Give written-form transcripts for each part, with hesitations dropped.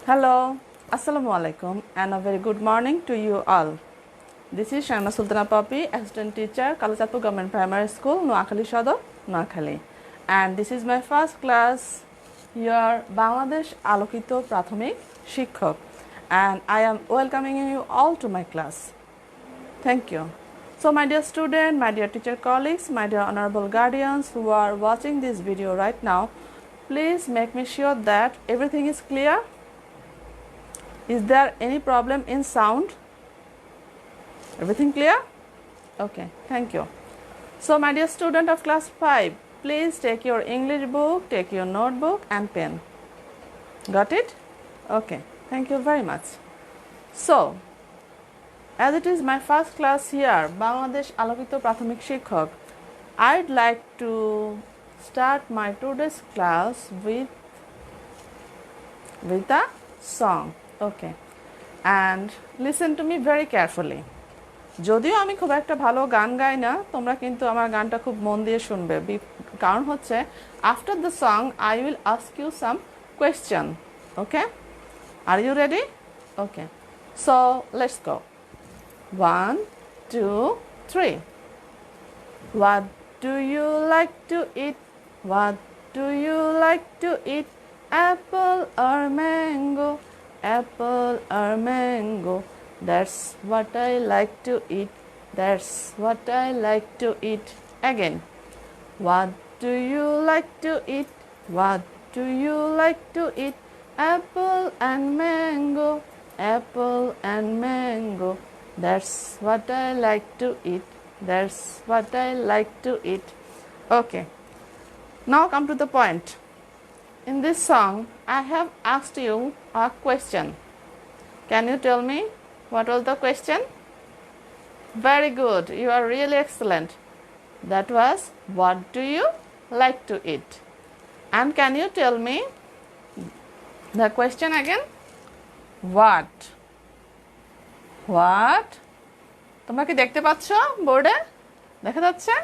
Hello, Assalamu alaikum, and a very good morning to you all. This is Shana Sultana Papi, Assistant Teacher, Kalachapur Government Primary School, Noakhali Shodor, Noakhali. And this is my first class, your Bangladesh Alokito Prathomik Shikhok. And I am welcoming you all to my class. Thank you. So my dear student, my dear teacher colleagues, my dear honorable guardians who are watching this video right now, please make me sure that everything is clear. Is there any problem in sound? Everything clear? Okay, thank you. So my dear student of class 5, please take your English book, take your notebook and pen. Got it? Okay, thank you very much. So, as it is my first class here, Bangladesh Alokito Prathomik Shikhok, I'd like to start my today's class with a song. Okay, and listen to me very carefully. যদিও আমি খুব একটা ভালো গান গাই না, তোমরা কিন্তু আমার গানটা খুব মন দিয়ে শুনবে, কারণ হচ্ছে after the song I will ask you some question. Okay, are you ready? Okay, so let's go. 1, 2, 3. What do you like to eat? What do you like to eat? Apple or mango? Apple or mango? That's what I like to eat. That's what I like to eat. Again. What do you like to eat? What do you like to eat? Apple and mango. Apple and mango. That's what I like to eat. That's what I like to eat. Okay. Now come to the point. In this song, I have asked you a question. Can you tell me what was the question? Very good. You are really excellent. That was, what do you like to eat? And can you tell me the question again? What? What? তোমরা কি দেখতে পাচ্ছ বোর্ডে? দেখা যাচ্ছে?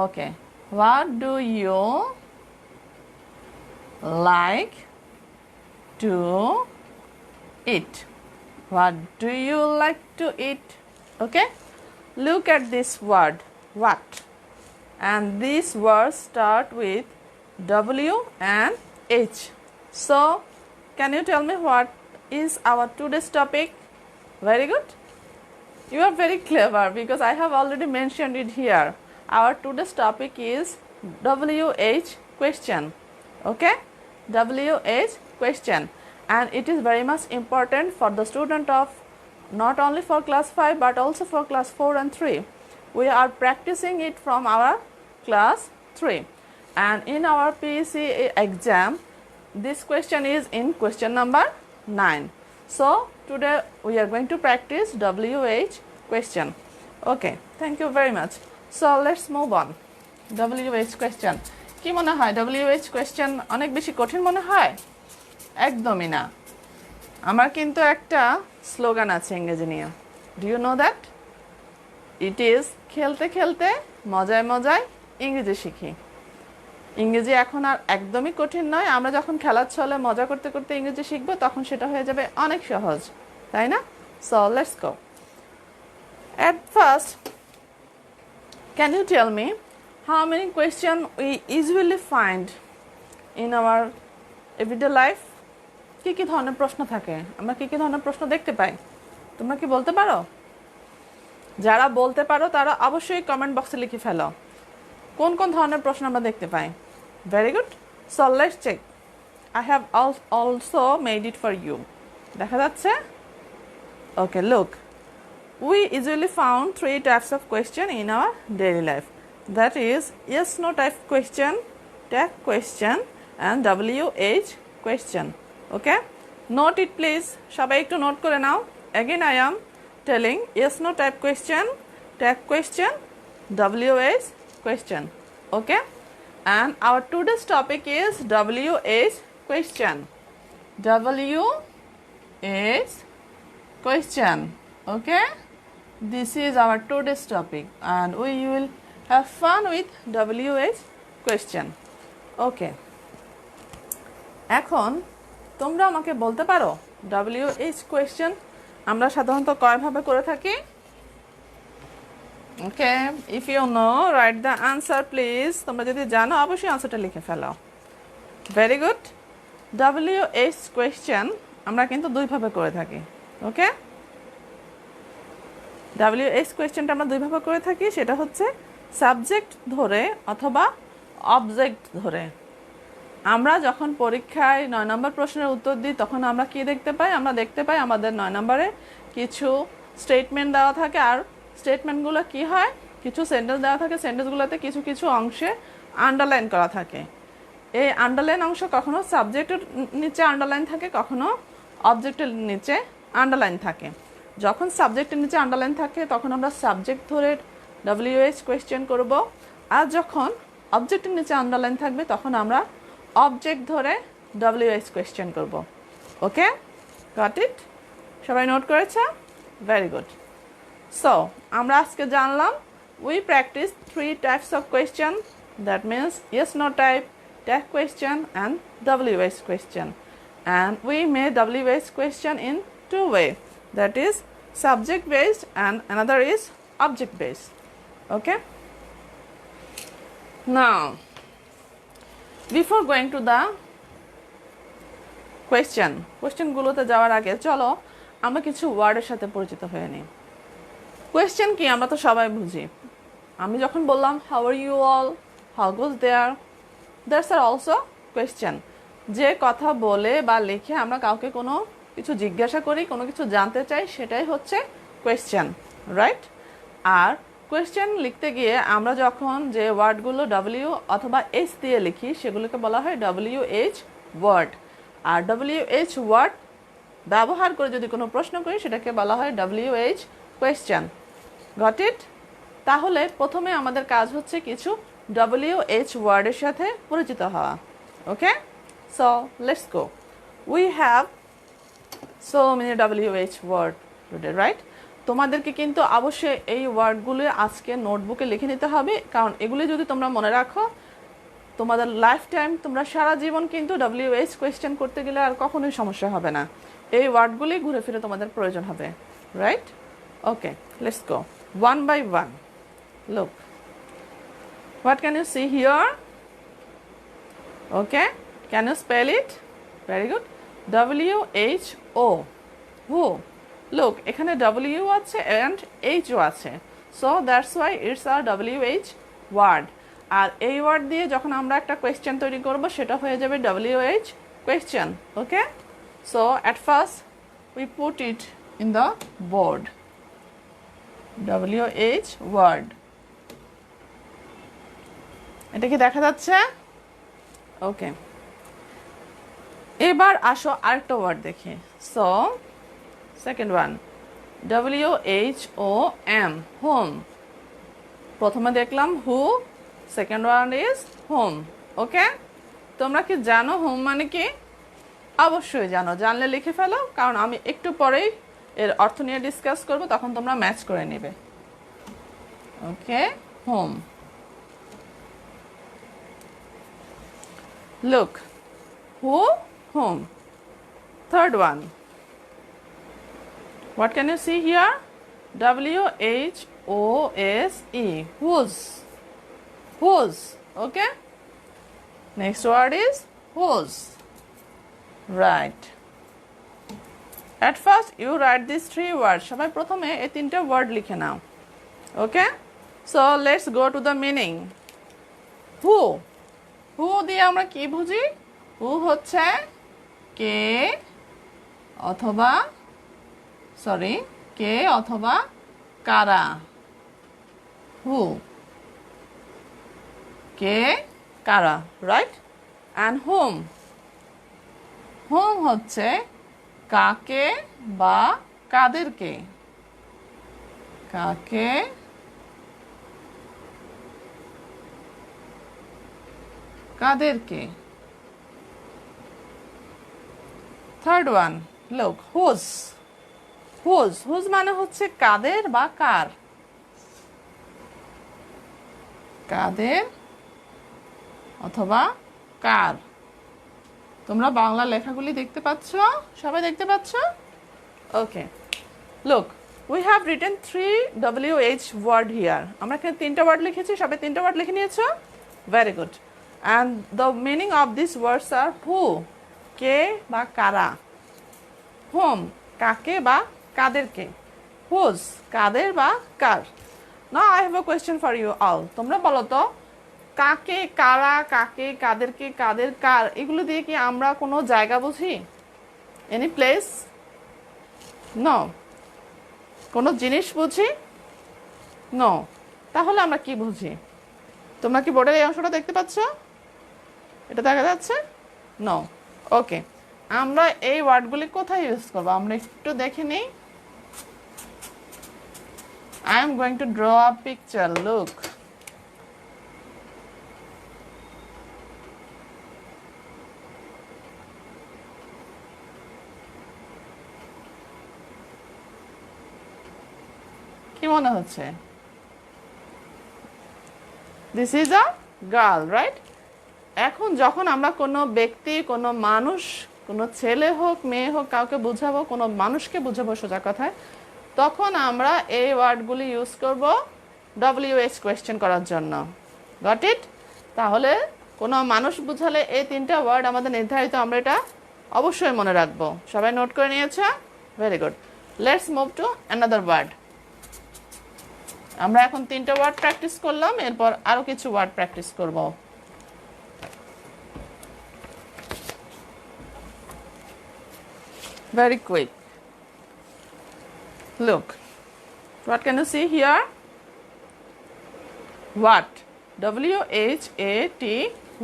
Okay. What do you like to eat? What do you like to eat? Okay? Look at this word, what? And these words start with W and H. So, can you tell me what is our today's topic? Very good. You are very clever because I have already mentioned it here. Our today's topic is WH question. Okay? WH question. And it is very much important for the student of not only for class 5 but also for class 4 and 3. We are practicing it from our class 3. And in our PEC exam, this question is in question number 9. So, today we are going to practice WH question. Okay, thank you very much. So, let's move on. WH question. কি মনে হয় WH question অনেক বেশি কঠিন মনে হয়? একদমই না। আমার কিন্তু একটা স্লোগান আছে ইংরেজি নিয়ে। Do you know that? It is খেলতে খেলতে মজায় মজায় ইংরেজি শিখি। ইংরেজি এখন আর একদমই কঠিন নয়। আমরা যখন খেলার ছলে মজা করতে করতে ইংরেজি শিখবো তখন সেটা হয়ে যাবে অনেক সহজ, তাই না? So let's go. At first, can you tell me how many questions we usually find in our everyday life? কি কি ধরনের প্রশ্ন থাকে? আমরা কি কি ধরনের প্রশ্ন দেখতে পাই? তোমরা কি বলতে পারো? যারা বলতে পারো তারা অবশ্যই কমেন্ট বক্সে লিখে ফেলো। কোন কোন ধরনের প্রশ্ন আমরা দেখতে পাই? Very good. So let's check. I have also made it for you. দেখা যাচ্ছে? Okay, look. We usually found 3 types of question in our daily life. That is yes no type question, tag question and WH question. Okay, note it please. সবাই একটু note করে নাও। Again I am telling yes no type question, tag question, WH question. Okay, and our today's topic is WH question. WH question. Okay, this is our today's topic and we will have fun with WH question. Okay, এখন তোমরা আমাকে বলতে পারো WH question আমরা সাধারণত কয়ভাবে করে থাকি? Okay, if you know write the answer please. তোমরা যদি জানো অবশ্যই আনসারটা লিখে ফেলো। Very good. WH কোয়েশ্চেন আমরা কিন্তু দুইভাবে করে থাকি। ওকে, WH কোয়েশ্চেনটা আমরা দুইভাবে করে থাকি, সেটা হচ্ছে সাবজেক্ট ধরে অথবা অবজেক্ট ধরে। আমরা যখন পরীক্ষায় 9 নম্বর প্রশ্নের উত্তর দিই তখন আমরা কি দেখতে পাই? আমরা দেখতে পাই আমাদের 9 নম্বরে কিছু স্টেটমেন্ট দেওয়া থাকে, আর স্টেটমেন্টগুলো কি হয়, কিছু সেন্টেন্স দেওয়া থাকে, সেন্টেন্সগুলোতে কিছু কিছু অংশে আন্ডারলাইন করা থাকে। এই আন্ডারলাইন অংশ কখনো সাবজেক্টের নিচে আন্ডারলাইন থাকে, কখনো অবজেক্টের নিচে আন্ডারলাইন থাকে। যখন সাবজেক্টের নিচে আন্ডারলাইন থাকে তখন আমরা সাবজেক্ট ধরে WH কোয়েশ্চেন করব, আর যখন অবজেক্টের নিচে আন্ডারলাইন থাকবে তখন আমরা অবজেক্ট ধরে WH কোয়েশ্চেন করব। Okay, got it? সবাই নোট করেছে? Very good. সো আমরা আজকে জানলাম we practice 3 types of question, that means yes no type, tag question and WH question, and we made WH question in 2 ways, that is subject based and another is object based. Okay, now before going to the question গুলোতে যাওয়ার আগে চলো আমরা কিছু ওয়ার্ডের সাথে পরিচিত হয়ে নিই। কোয়েশ্চেন কি আমরা তো সবাই বুঝি। আমি যখন বললাম how are you all, how goes there, that's are also question. যে কথা বলে বা লিখে আমরা কাউকে কোনো কিছু জিজ্ঞাসা করি, কোনো কিছু জানতে চাই, সেটাই হচ্ছে কোয়েশ্চেন, রাইট? আর কোয়েশ্চেন লিখতে গিয়ে আমরা যখন যে ওয়ার্ডগুলো W অথবা H দিয়ে লিখি সেগুলোকে বলা হয় WH ওয়ার্ড, আর WH ওয়ার্ড ব্যবহার করে যদি কোনো প্রশ্ন করি সেটাকে বলা হয় WH কোয়েশ্চেন। Got it? তাহলে প্রথমে আমাদের কাজ হচ্ছে কিছু WH ওয়ার্ডের সাথে পরিচিত হওয়া। Okay, so let's go. We have so many WH word today, right? তোমাদেরকে কিন্তু অবশ্যই এই ওয়ার্ডগুলো আজকে নোটবুকে লিখে নিতে হবে, কারণ এগুলি যদি তোমরা মনে রাখো তোমাদের লাইফ টাইম, তোমরা সারা জীবন কিন্তু WH কোয়েশ্চেন করতে গেলে আর কখনোই সমস্যা হবে না। এই ওয়ার্ডগুলি ঘুরে ফিরে তোমাদের প্রয়োজন হবে, right? Okay, let's go one by one. Look, what can you see here? Okay, can you spell it? Very good. WHO. Who? Look, এখানে W আছে and H ও আছে, so that's why it's a WH word. আর এই word দিয়ে যখন আমরা একটা question তৈরি করব সেটা হয়ে যাবে WH question. Okay, so at first we put it in the board. WH word. এটা কি দেখা যাচ্ছে? ওকে, এবার আসো আরেকটা ওয়ার্ড দেখি। So second one WHOM, home. প্রথমে দেখলাম হু, সেকেন্ড ওয়ান ইজ হোম। ওকে, তোমরা কি জানো হোম মানে কি? অবশ্যই জানো, জানলে লিখে ফেলো, কারণ আমি একটু পরেই এর অর্থ নিয়ে ডিসকাস করব, তখন তোমরা ম্যাচ করে নেবে। ওকে, home. Look, who, whom. Third one, what can you see here? WHOSE, whose, whose. Okay, next word is whose, right? At first you write these 3 words. সবাই প্রথমে এই 3টা ওয়ার্ড লিখে নাও। ওকে, so let's go to the meaning. Who, হু দিয়ে আমরা কি বুঝি? হু হচ্ছে কে অথবা কারা। হু, কে কারা, রাইট? অ্যান্ড হোম, হোম হচ্ছে কাকে বা কাদেরকে, কাকে কাদেরকে। থার্ড ওয়ান, লোক, হুজ, হুজ, হুজ মানে হচ্ছে কাদের বা কার, কাদের অথবা কার। তোমরা বাংলা লেখাগুলি দেখতে পাচ্ছ? সবাই দেখতে পাচ্ছ? Okay, look, we have written 3 WH word here. আমরা এখানে 3টা ওয়ার্ড লিখেছি, সবাই 3টা ওয়ার্ড লিখে নিয়েছো? Very good. And the meaning of this words are who, কে বা কারা, হোম, কাকে বা কাদেরকে, হুজ, কাদের বা কার। Now I have a question for you all. তোমরা বলো তো, কাকে, কারা, কাকে, কাদেরকে, কাদের, কার, এগুলো দিয়ে কি আমরা কোনো জায়গা বুঝি? Any place? নো। কোনো জিনিস বুঝি? নো। তাহলে আমরা কি বুঝি? তোমরা কি বোর্ডের এই অংশটা দেখতে পাচ্ছ? এটা দেখা যাচ্ছে? নো। ওকে, আমরা এই ওয়ার্ডগুলি কোথায় ইউজ করবো আমরা একটু দেখে নিই। I am going to draw a picture. Look. কি মনে হচ্ছে? This is a girl, right? এখন যখন আমরা কোনো ব্যক্তি, কোনো মানুষ, কোনো ছেলে হোক, মেয়ে হোক, কাউকে বুঝাবো, কোনো মানুষকে বুঝাবো সোজা কথায়, তখন আমরা এই ওয়ার্ডগুলি ইউজ করব WH কোয়েশ্চেন করার জন্য। Got it? তাহলে কোনো মানুষ বুঝালে এই 3টা ওয়ার্ড আমাদের নির্ধারিত, আমরা এটা অবশ্যই মনে রাখবো। সবাই নোট করে নিয়েছো? Very good. Let's move to another word. আমরা এখন 3টা ওয়ার্ড প্র্যাকটিস করলাম, এরপর আরও কিছু ওয়ার্ড প্র্যাকটিস করব। Very quick. Look, what can you see here? What? WHAT,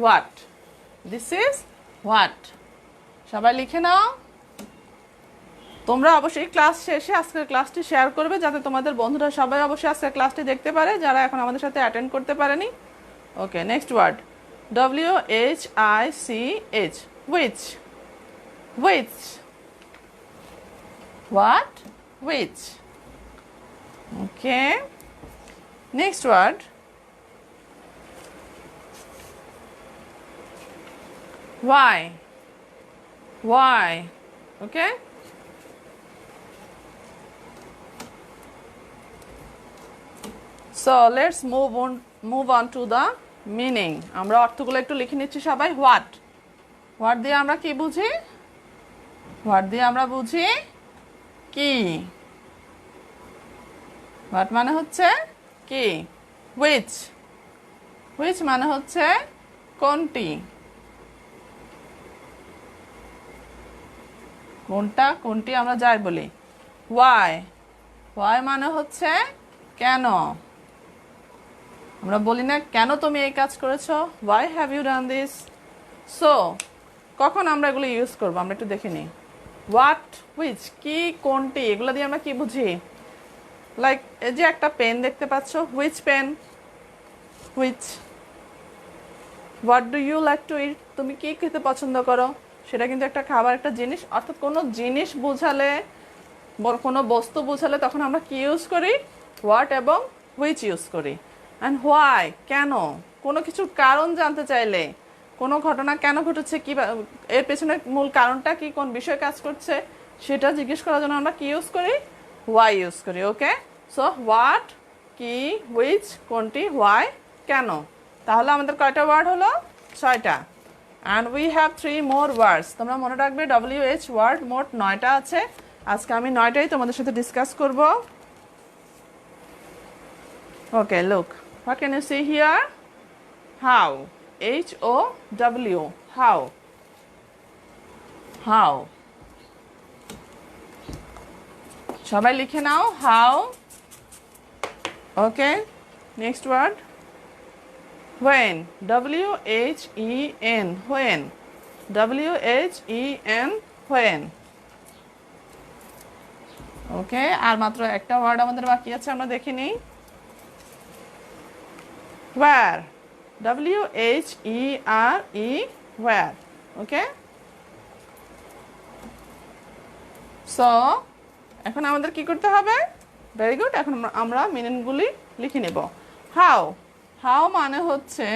what? This is what? সবাই লিখে নাও। তোমরা অবশ্যই ক্লাস শেষে আজকের ক্লাসটি শেয়ার করবে, যাতে তোমাদের বন্ধুরা সবাই অবশ্যই আজকের ক্লাসটি দেখতে পারে, যারা এখন আমাদের সাথে অ্যাটেন্ড করতে পারেনি। Okay, next word, WHICH, which, which, what, which. Okay, next word, why, why. Okay, so let's move on to the meaning. আমরা অর্থগুলো একটু লিখে নিচ্ছি সবাই। what, what দিয়ে আমরা কি বুঝি? what দিয়ে আমরা বুঝি কি। what মানে হচ্ছে কি। which, which মানে হচ্ছে কোনটি, কোনটা, কোনটি আমরা যাই বলি। why, why মানে হচ্ছে কেন। আমরা বলি না কেন তুমি এই কাজ করেছো, why have you done this? so কখন আমরা এগুলো ইউজ করবো আমরা একটু দেখে নিই। what, which, কি, কোনটি, এগুলো দিয়ে আমরা কি বুঝি? লাইক এই যে একটা পেন দেখতে পাচ্ছ, which pen, which. what do you like to eat, তুমি কি খেতে পছন্দ করো, সেটা কিন্তু একটা খাবার, একটা জিনিস। অর্থাৎ কোনো জিনিস বুঝালে, কোনো বস্তু বুঝালে তখন আমরা কি ইউজ করি? what এবং which ইউজ করি। অ্যান্ড why, কেন, কোনো কিছুর কারণ জানতে চাইলে, কোনো ঘটনা কেন ঘটেছে, কি এর পেছনে মূল কারণটা কি, কোন বিষয়ে কাজ করছে, সেটা জিজ্ঞেস করার জন্য আমরা কি ইউজ করি? why ইউজ করি। ওকে, সো হোয়াট, কি, which, কোনটি, why, কেন। তাহলে আমাদের কয়টা ওয়ার্ড হলো? 6টা। অ্যান্ড উই হ্যাভ 3 more ওয়ার্ডস। তোমরা মনে রাখবে WH ওয়ার্ড মোট 9টা আছে। আজকে আমি 9টাই তোমাদের সাথে ডিসকাস করব। Okay, look, what can you see here? How, HOW, how, হাউ। সবাই লিখে নাও, how. Okay, next word, when, WHEN, when, WHEN, when. Okay, আর মাত্র একটা ওয়ার্ড আমাদের বাকি আছে, আমরা দেখে নিই। where, WHERE, where. Okay, so এখন আমাদের কি করতে হবে? ভেরি গুড, এখন আমরা মিনিংগুলি লিখে নেব। হাউ, হাউ মানে হচ্ছে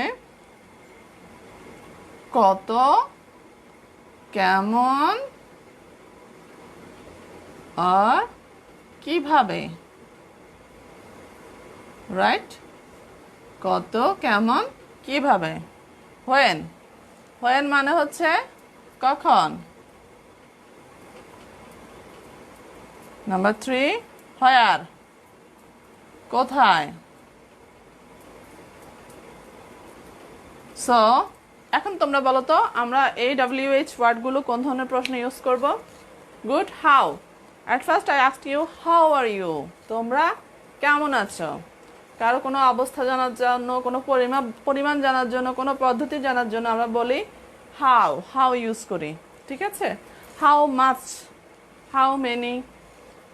কত, কেমন আর কিভাবে, রাইট? কত, কেমন, কিভাবে। when when মানে হচ্ছে কখন। নাম্বার 3 where কোথায়। সো এখন তোমরা বলো তো আমরা এই WH ওয়ার্ডগুলো কোন ধরনের প্রশ্ন ইউজ করব। Good. How, at first I asked you how are you, তোমরা কেমন আছো। কারো কোনো অবস্থা জানার জন্য, কোনো পরিমাণ জানার জন্য, কোনো পদ্ধতি জানার জন্য আমরা বলি হাউ, হাউ ইউজ করি, ঠিক আছে। How much, how many,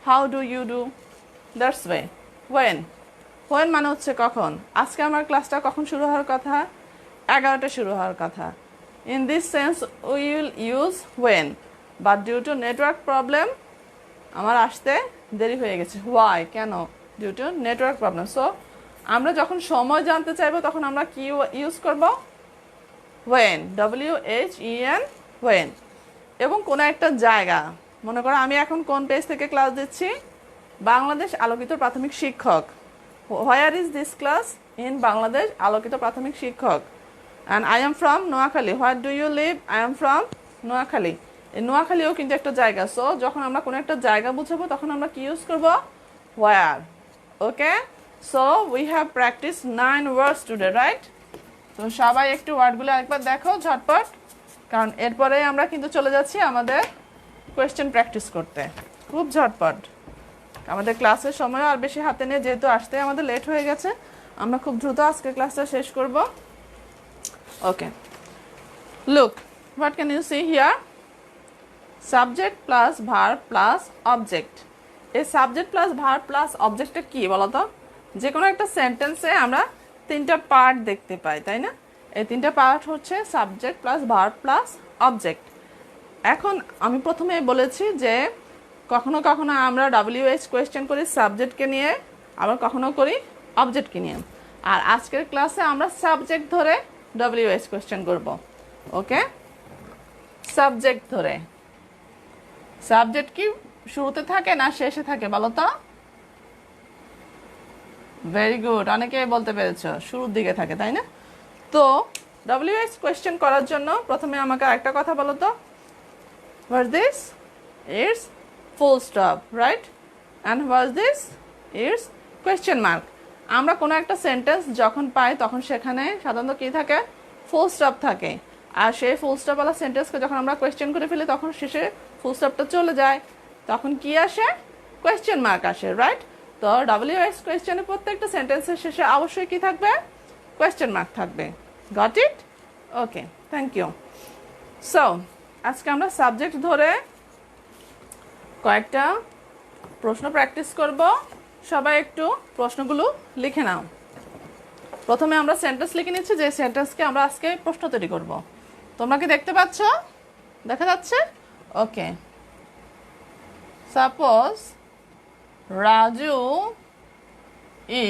how do you do, that's way. When, when মানে হচ্ছে কখন। আজকে আমার ক্লাসটা কখন শুরু হওয়ার কথা, 11টা শুরু হওয়ার কথা। In this sense we will use when, but due to network problem আমার আসতে দেরি হয়ে গেছে। ওয়াই, কেন? Due to network problem. So আমরা যখন সময় জানতে চাইবো তখন আমরা কি ইউজ করব? When, WHEN, when. এবং কোনো একটা জায়গা, মনে করো আমি এখন কোন পেজ থেকে ক্লাস দিচ্ছি, বাংলাদেশ আলোকিত প্রাথমিক শিক্ষক। Where is this class? In Bangladesh আলোকিত প্রাথমিক শিক্ষক। And I am from Noakhali. Where do you live? I am from Noakhali. এই নোয়াখালীও কিন্তু একটা জায়গা। সো যখন আমরা কোনো একটা জায়গা বুঝাবো তখন আমরা কি ইউজ করব? Where. Okay, so we have practice 9 words today, right? তো সবাই একটু ওয়ার্ডগুলো একবার দেখো ঝটপট, কারণ এরপরে আমরা কিন্তু চলে যাচ্ছি আমাদের কোয়েশ্চেন প্র্যাকটিস করতে খুব ঝটপট। আমাদের ক্লাসের সময় আর বেশি হাতে নেই, যেহেতু আসতে আমাদের লেট হয়ে গেছে। আমরা খুব দ্রুত আজকে ক্লাসটা শেষ করব। Okay, look, what can you see here? Subject plus verb plus object. এই সাবজেক্ট প্লাস ভার্ব প্লাস অবজেক্টটা কি বলো তো? যে কোনো একটা সেন্টেন্সে আমরা 3টা পার্ট দেখতে পাই, তাই না? এই 3টা পার্ট হচ্ছে subject plus verb plus object. এখন আমি প্রথমে বলেছি যে কখনো কখনো আমরা WH কোয়েশ্চেন করি সাবজেক্টকে নিয়ে, আবার কখনো করি অবজেক্টকে নিয়ে। আর আজকের ক্লাসে আমরা সাবজেক্ট ধরে WH কোয়েশ্চেন করব। ওকে, সাবজেক্ট ধরে। সাবজেক্ট কি শুরুতে থাকে না শেষে থাকে বলো তো? ভেরি গুড, অনেকেই বলতে পেরেছো শুরুর দিকে থাকে, তাই না? তো WH কোয়েশ্চেন করার জন্য প্রথমে আমাকে একটা কথা বলো তো, what this? It's full stop, right? And what this? It's question mark. আমরা কোনো একটা সেন্টেন্স যখন পাই তখন সেখানে সাধারণত কি থাকে? ফুল স্টপ থাকে। আর সেই ফুল স্টপওয়ালা সেন্টেন্সকে যখন আমরা কোয়েশ্চেন করে ফেলি তখন শেষে ফুল স্টপটা চলে যায়, তখন কি আসে? কোয়েশ্চেন মার্ক আসে, রাইট? তো WH কোয়েশ্চেনে প্রত্যেকটা সেন্টেন্সের শেষে অবশ্যই কি থাকবে? কোয়েশ্চেন মার্ক থাকবে। Got it? Okay, thank you. So আজকে আমরা সাবজেক্ট ধরে কয়েকটা প্রশ্ন প্র্যাকটিস করব। সবাই একটু প্রশ্নগুলো লিখে নাও। প্রথমে আমরা সেন্টেন্স লিখে নিচ্ছি, যে সেন্টেন্সকে আমরা আজকে প্রশ্ন তৈরি করব। তোমরা কি দেখতে পাচ্ছ? দেখা যাচ্ছে? Okay, suppose Raju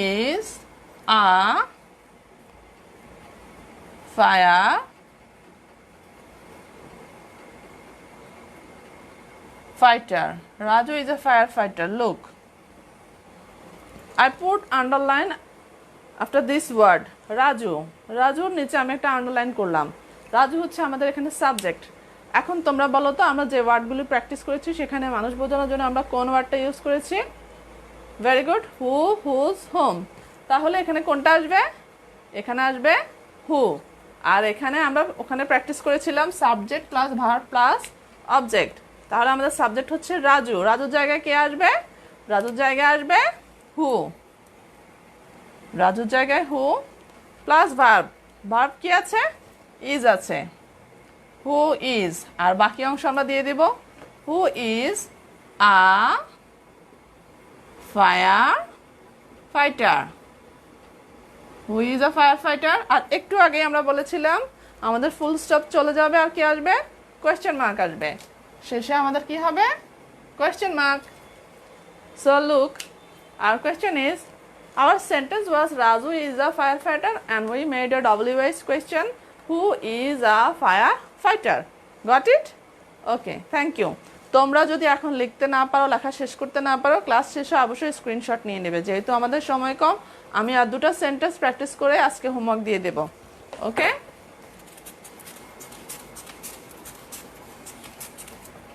is a fire fighter. Raju is a firefighter. Look, I put underline after this word. Raju. রাজুর নিচে আমি একটা আন্ডারলাইন করলাম। রাজু হচ্ছে আমাদের এখানে সাবজেক্ট। এখন তোমরা বলো তো আমরা যে ওয়ার্ডগুলো প্র্যাকটিস করেছি সেখানে মানুষ বোঝানোর জন্য আমরা কোন ওয়ার্ডটা ইউজ করেছি? ভেরি গুড, হু, হুজ, হোম। তাহলে এখানে কোনটা আসবে? এখানে আসবে হু। আর এখানে আমরা ওখানে প্র্যাকটিস করেছিলাম subject plus verb plus object. তাহলে আমাদের সাবজেক্ট হচ্ছে রাজু। রাজুর জায়গায় কে আসবে? রাজুর জায়গায় আসবে হু। রাজুর জায়গায় হু প্লাস ভার্ব। ভার্ব কি আছে? ইজ আছে। Who is. আর বাকি অংশ আমরা দিয়ে দিব who is a fire fighter. Who is a fire fighter. আর একটু আগে আমরা বলেছিলাম আমাদের ফুল স্টপ চলে যাবে আর কি আসবে? কোয়েশ্চেন মার্ক আসবে। শেষে আমাদের কি হবে? Question mark. So look, our question is, our sentence was Raju is a firefighter and we made a WH question, who is a firefighter. Got it? Okay, thank you. তোমরা যদি এখন লিখতে না পারো, লেখা শেষ করতে না পারো, ক্লাস শেষে অবশ্যই স্ক্রিনশট নিয়ে নেবে। যেহেতু আমাদের সময় কম, আমি আর দুটো সেন্টেন্স প্র্যাকটিস করে আজকে হোমওয়ার্ক দিয়ে দেব। Okay,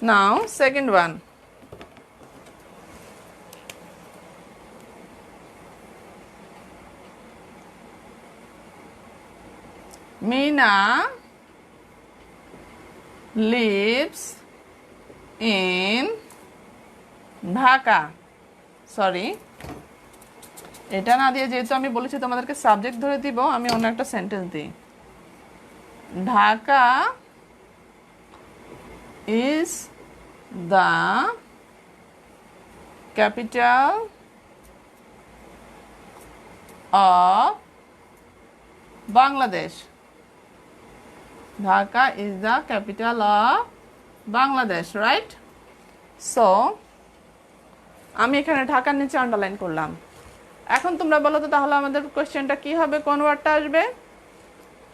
now second one. Meena lives in Dhaka. Sorry, এটা না দিয়ে, যেহেতু আমি বলেছি তোমাদেরকে সাবজেক্ট ধরে দিব, আমি অন্য একটা সেন্টেন্স দিই। Dhaka is the capital of Bangladesh. Dhaka is the capital of Bangladesh, right? So আমি এখানে ঢাকার নিচে আন্ডারলাইন করলাম। এখন তোমরা বলো তো তাহলে আমাদের কোয়েশ্চেনটা কি হবে, কোন ওয়ার্ডটা আসবে?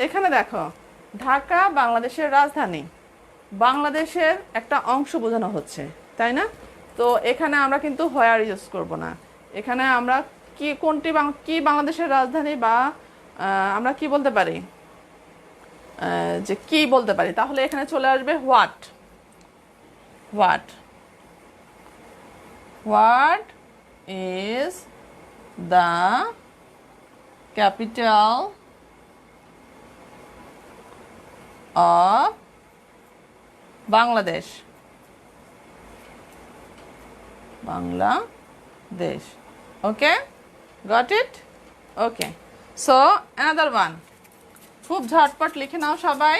এখানে দেখো, ঢাকা বাংলাদেশের রাজধানী, বাংলাদেশের একটা অংশ বোঝানো হচ্ছে, তাই না? তো এখানে আমরা কিন্তু হোয়ার ইউজ করব না। এখানে আমরা কি বাংলাদেশের রাজধানী, বা আমরা কি বলতে পারি, যে কি বলতে পারি, তাহলে এখানে চলে আসবে what. What what is the capital of Bangladesh. Bangladesh. Okay, got it? Okay, so another one. খুব ঝটপট লিখে নাও সবাই।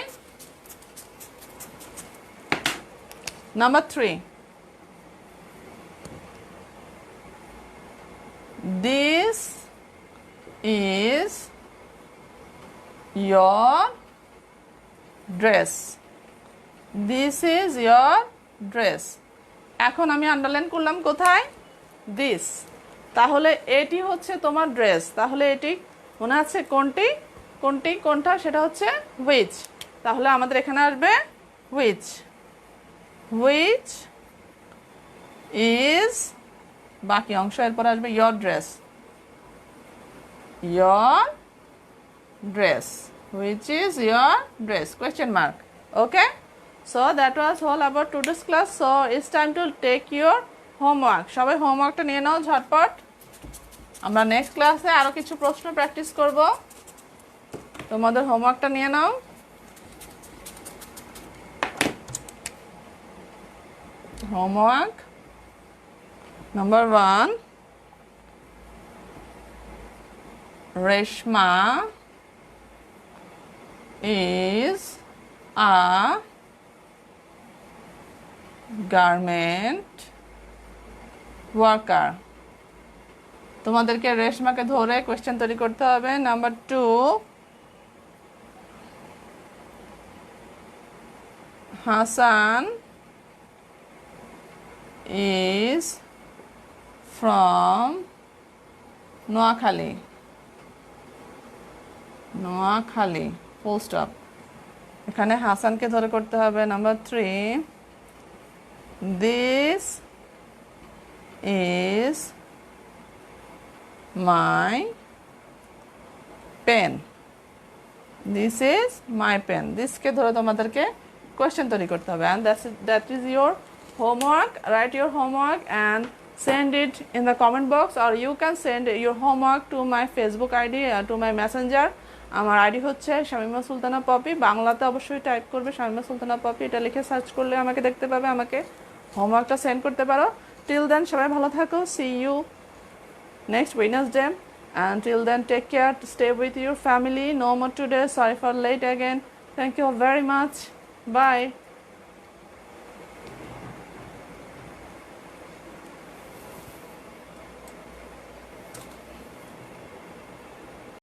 Number 3, this is your dress. This is your dress. এখন আমি আন্ডারলাইন করলাম কোথায়? দিস। তাহলে এটি হচ্ছে তোমার ড্রেস। তাহলে এটি মনে আছে কোনটা? সেটা হচ্ছে হুইচ। তাহলে আমাদের এখানে আসবে হুইচ। হুইচ ইজ, বাকি অংশ এরপর আসবে your dress. Your dress. Which is your dress? Question mark. Okay? So that was all about today's class. So it's time to take your homework. সবাই হোমওয়ার্কটা নিয়ে নাও ঝটপট। আমরা নেক্সট ক্লাসে আরো কিছু প্রশ্ন প্র্যাকটিস করব। তোমাদের হোমওয়ার্কটা নিয়ে নাও। Homework number 1. Reshma is a garment worker. তোমাদেরকে রেশমাকে ধরে কোশ্চেন তৈরি করতে হবে। Number 2, Hassan is from Noakhali. Noakhali, full stop. এখানে হাসানকে ধরে করতে হবে। Number 3, this is my pen. This is my pen. দিসকে ধরে তোমাদেরকে কোয়েশ্চেন তৈরি করতে হবে। And that is your homework. Write your homework and send it in the comment box, or you can send your homework to my Facebook ID or to my messenger. আমার ID হচ্ছে Shamima Sultana poppy. বাংলাতে অবশ্যই type করবে Shamima Sultana poppy, এটা লিখে search করলে আমাকে দেখতে পাবে। আমাকে হোমওয়ার্কটা সেন্ড করতে পারো। টিল দেন সবাই ভালো থাকো। See you next Wednesday, and till then take care, stay with your family. No more today, sorry for late again. Thank you very much. Bye.